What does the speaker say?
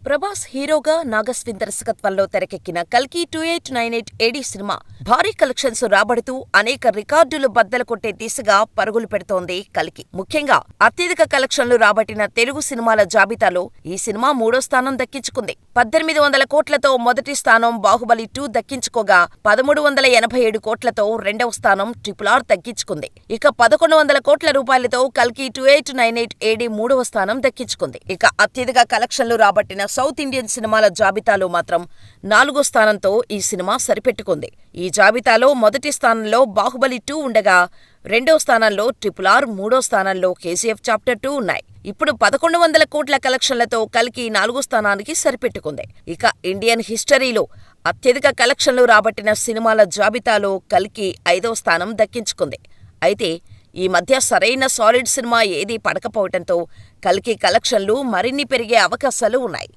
ప్రభాస్ హీరోగా, నాగస్విన్ దర్శకత్వంలో తెరకెక్కిన కల్కి 2898 ఏడీ సినిమా భారీ కలెక్షన్స్ రాబడుతూ అనేక రికార్డులు బద్దలు కొట్టే దిశగా పరుగులు పెడుతోంది కల్కి. ముఖ్యంగా అత్యధిక కలెక్షన్లు రాబట్టిన తెలుగు సినిమాల జాబితాలో ఈ సినిమా 3వ స్థానం దక్కించుకుంది. 1800 కోట్లతో మొదటి స్థానం బాహుబలి 2 దక్కించుకోగా, 1387 కోట్లతో రెండవ స్థానం RRR దక్కించుకుంది. ఇక 1100 కోట్ల రూపాయలతో కల్కి 2898 ఏడీ 3వ స్థానం దక్కించుకుంది. ఇక అత్యధిక కలెక్షన్లు రాబట్టిన సౌత్ ఇండియన్ సినిమాల జాబితాలో మాత్రం 4వ స్థానంతో ఈ సినిమా సరిపెట్టుకుంది. ఈ జాబితాలో మొదటి స్థానంలో బాహుబలి 2 ఉండగా, రెండో స్థానంలో RRR, మూడో స్థానంలో KGF చాప్టర్ 2 ఉన్నాయి. ఇప్పుడు 1100 కోట్ల కలెక్షన్లతో కల్కి 4వ స్థానానికి సరిపెట్టుకుంది. ఇక ఇండియన్ హిస్టరీలో అత్యధిక కలెక్షన్లు రాబట్టిన సినిమాల జాబితాలో కల్కి 5వ స్థానం దక్కించుకుంది. అయితే ఈ మధ్య సరైన సాలిడ్ సినిమా ఏదీ పడకపోవటంతో కల్కి కలెక్షన్లు మరిన్ని పెరిగే అవకాశాలు ఉన్నాయి.